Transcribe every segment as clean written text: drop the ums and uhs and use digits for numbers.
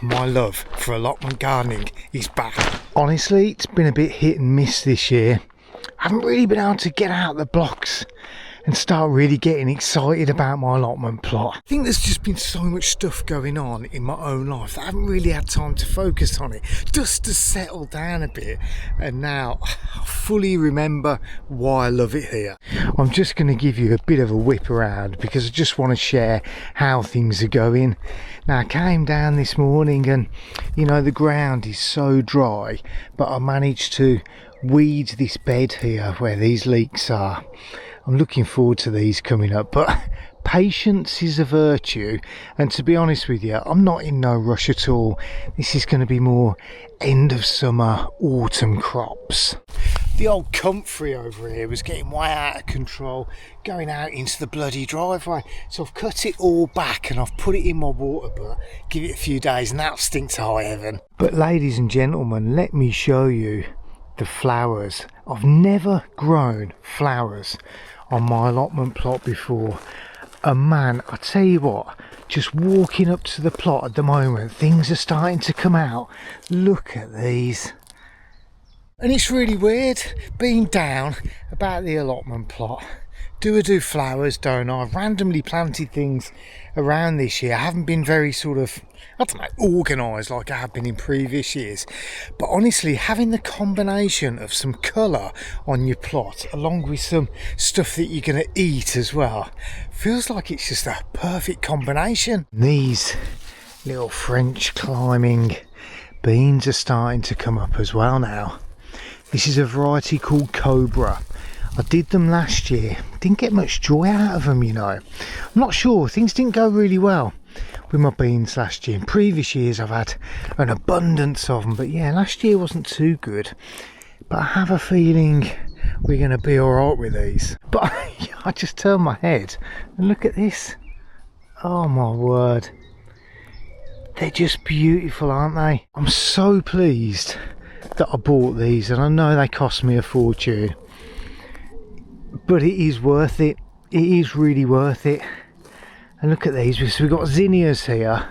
my love for allotment gardening is back. Honestly, it's been a bit hit and miss this year. I haven't really been able to get out the blocks and start really getting excited about my allotment plot. I think there's just been so much stuff going on in my own life that I haven't really had time to focus on it. Dust has settled down a bit, and now I fully remember why I love it here. I'm just going to give you a bit of a whip around because I just want to share how things are going. Now, I came down this morning and, you know, the ground is so dry, but I managed to weed this bed here where these leeks are. I'm looking forward to these coming up, but patience is a virtue, and to be honest with you, I'm not in no rush at all. This is going to be more end of summer, autumn crops. The old comfrey over here was getting way out of control, going out into the bloody driveway, so I've cut it all back and I've put it in my water butt, give it a few days and that'll stink to high heaven. But ladies and gentlemen, let me show you the flowers. I've never grown flowers on my allotment plot before, and man, I tell you what, just walking up to the plot at the moment, things are starting to come out. Look at these. And it's really weird being down about the allotment plot. Do I do flowers, don't I? I've randomly planted things around this year. I haven't been very sort of, I don't know, organised like I have been in previous years. But honestly, having the combination of some colour on your plot along with some stuff that you're going to eat as well, feels like it's just a perfect combination. These little French climbing beans are starting to come up as well now. This is a variety called Cobra. I did them last year, didn't get much joy out of them, you know. I'm not sure, things didn't go really well with my beans last year. In previous years I've had an abundance of them, but yeah, last year wasn't too good. But I have a feeling we're going to be alright with these. But I just turned my head and look at this. Oh my word. They're just beautiful, aren't they? I'm so pleased that I bought these, and I know they cost me a fortune. But it is worth it. It is really worth it. And look at these. So we've got zinnias here.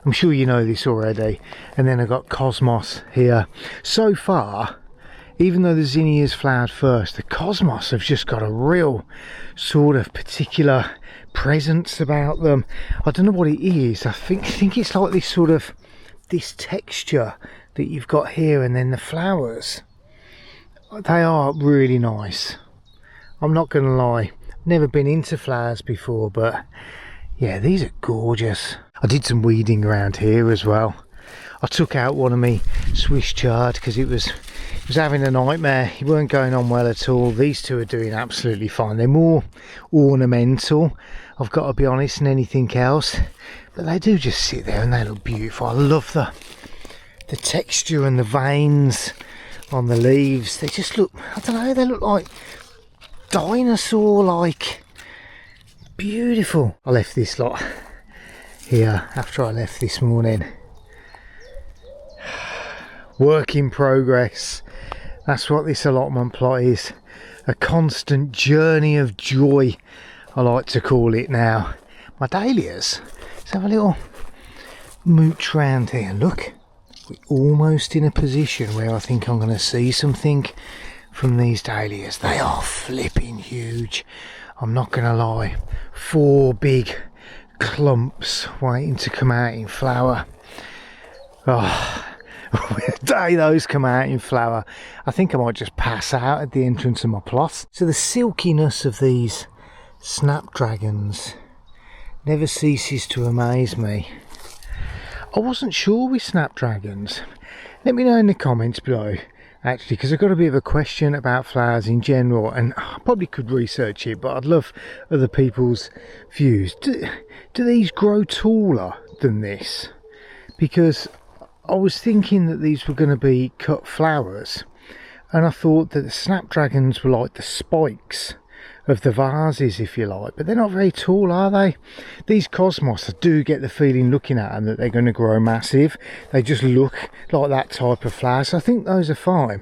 I'm sure you know this already. And then I've got cosmos here. So far, even though the zinnias flowered first, the cosmos have just got a real sort of particular presence about them. I don't know what it is. I think it's like this sort of, this texture that you've got here, and then the flowers. They are really nice. I'm not going to lie, never been into flowers before, but yeah, these are gorgeous. I did some weeding around here as well. I took out one of my Swiss chard because it was having a nightmare. It weren't going on well at all. These two are doing absolutely fine. They're more ornamental, I've got to be honest, than anything else, but they do just sit there and they look beautiful. I love the texture and the veins on the leaves. They just look, I don't know, they look like dinosaur like. Beautiful. I left this lot here after I left this morning. Work in progress. That's what this allotment plot is. A constant journey of joy, I like to call it now. My dahlias. Let's have a little mooch round here. Look, we're almost in a position where I think I'm going to see something from these dahlias. They are flipping huge, I'm not gonna lie. 4 big clumps waiting to come out in flower. Oh, the day those come out in flower, I think I might just pass out at the entrance of my plot. So the silkiness of these snapdragons never ceases to amaze me. I wasn't sure with snapdragons. Let me know in the comments below, actually, because I've got a bit of a question about flowers in general, and I probably could research it, but I'd love other people's views. Do these grow taller than this? Because I was thinking that these were going to be cut flowers, and I thought that the snapdragons were like the spikes of the vases, if you like, but they're not very tall, are they? These cosmos, I do get the feeling looking at them that they're going to grow massive. They just look like that type of flower, so I think those are fine.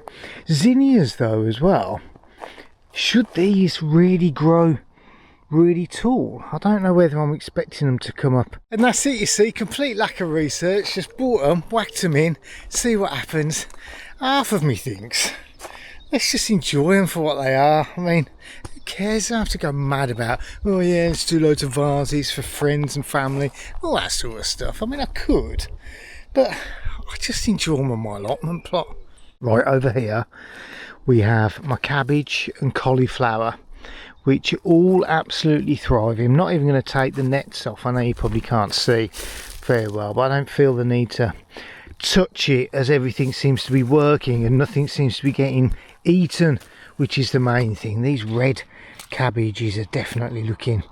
Zinnias though as well, should these really grow really tall. I don't know whether I'm expecting them to come up. And that's it, you see, complete lack of research. Just bought them, whacked them in, see what happens. Half of me thinks, let's just enjoy them for what they are. I mean, who cares? I don't have to go mad about, oh yeah, let's do loads of vases for friends and family, all that sort of stuff. I mean, I could, but I just enjoy them on my allotment plot. Right, over here we have my cabbage and cauliflower, which are all absolutely thriving. I'm not even going to take the nets off. I know you probably can't see very well, but I don't feel the need to touch it, as everything seems to be working and nothing seems to be getting eaten, which is the main thing. These red cabbages are definitely looking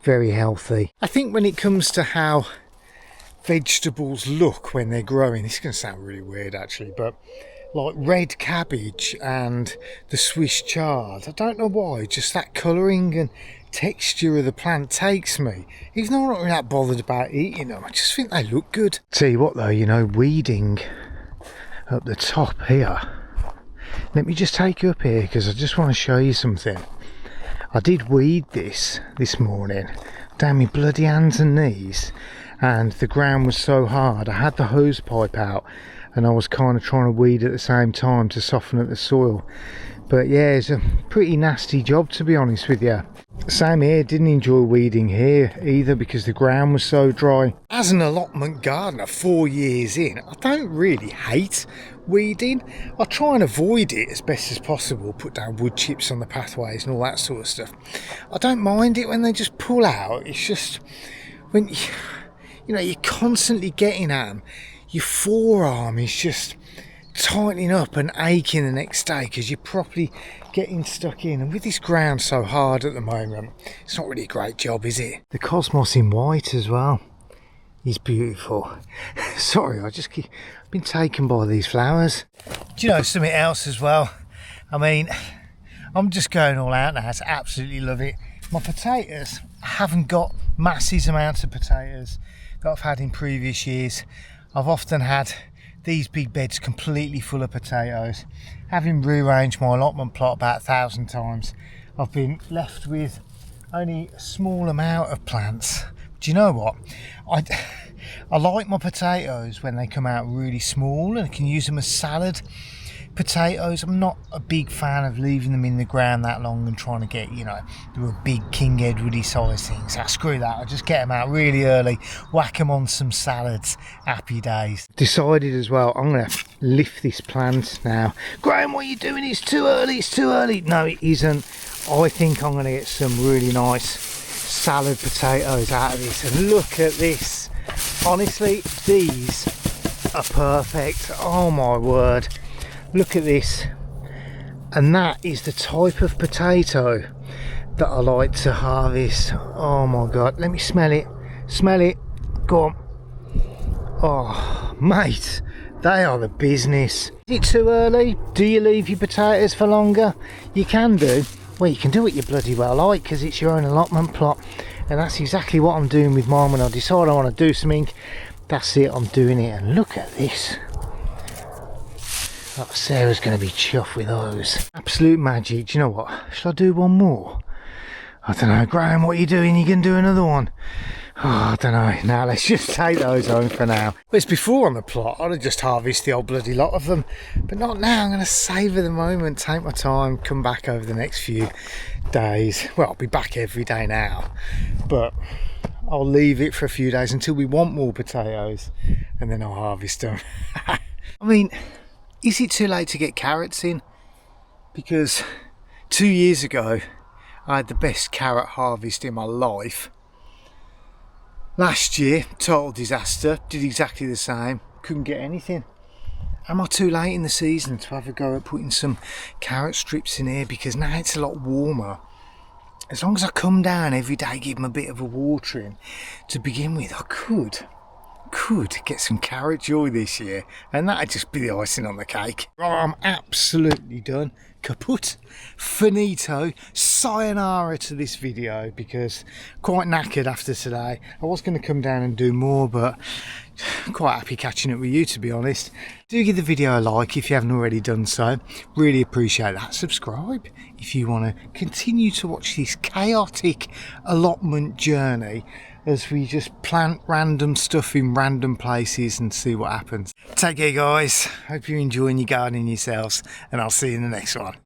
very healthy. I think when it comes to how vegetables look when they're growing, this is going to sound really weird actually, but like red cabbage and the Swiss chard, I don't know why, just that colouring and texture of the plant takes me. Even though I'm not really that bothered about eating them, I just think they look good. Tell you what though, you know, weeding up the top here. Let me just take you up here because I just want to show you something. I did weed this morning, down my bloody hands and knees, and the ground was so hard. I had the hose pipe out and I was kind of trying to weed at the same time to soften up the soil. But yeah, it's a pretty nasty job, to be honest with you. Same here, didn't enjoy weeding here either because the ground was so dry. As an allotment gardener 4 years in, I don't really hate weeding. I try and avoid it as best as possible, put down wood chips on the pathways and all that sort of stuff. I don't mind it when they just pull out. It's just when you know, you're constantly getting at them, your forearm is just tightening up and aching the next day because you're properly getting stuck in. And with this ground so hard at the moment, it's not really a great job, is it? The cosmos in white as well is beautiful. Sorry, I just keep been taken by these flowers. Do you know something else as well? I mean, I'm just going all out now. I absolutely love it. My potatoes, I haven't got massive amounts of potatoes that I've had in previous years. I've often had these big beds completely full of potatoes. Having rearranged my allotment plot about 1,000 times, I've been left with only a small amount of plants. Do you know what? I like my potatoes when they come out really small and I can use them as salad potatoes. I'm not a big fan of leaving them in the ground that long and trying to get, you know, the big King Edwardy size things. Screw that, I'll just get them out really early, whack them on some salads, happy days. Decided as well, I'm going to lift this plant now. Graham, what are you doing? It's too early, it's too early. No, it isn't. I think I'm going to get some really nice salad potatoes out of this. And look at this. Honestly, these are perfect. Oh my word. Look at this. And that is the type of potato that I like to harvest. Oh my god, let me smell it. Smell it. Go on. Oh mate, they are the business. Is it too early? Do you leave your potatoes for longer? You can do. Well, you can do what you bloody well like because it's your own allotment plot. And that's exactly what I'm doing with mine. When I decide I want to do something, that's it, I'm doing it. And look at this. Oh, Sarah's going to be chuffed with those. Absolute magic. Do you know what? Shall I do one more? I don't know. Graham, what are you doing? You can do another one? Oh, I don't know. Now let's just take those home for now. Well, it's before on the plot. I'd have just harvested the old bloody lot of them. But not now. I'm going to savour the moment, take my time, come back over the next few days. Well, I'll be back every day now. But I'll leave it for a few days until we want more potatoes. And then I'll harvest them. I mean, is it too late to get carrots in? Because 2 years ago, I had the best carrot harvest in my life. Last year, total disaster, did exactly the same, couldn't get anything. Am I too late in the season to have a go at putting some carrot strips in here? Because now it's a lot warmer. As long as I come down every day, give them a bit of a watering to begin with, I could could get some carrot joy this year, and that'd just be the icing on the cake. Right, I'm absolutely done. Kaput, finito, sayonara to this video, because quite knackered after today. I was going to come down and do more, but quite happy catching up with you, to be honest. Do give the video a like if you haven't already done so. Really appreciate that. Subscribe if you want to continue to watch this chaotic allotment journey as we just plant random stuff in random places and see what happens. Take care, guys. Hope you're enjoying your gardening yourselves, and I'll see you in the next one.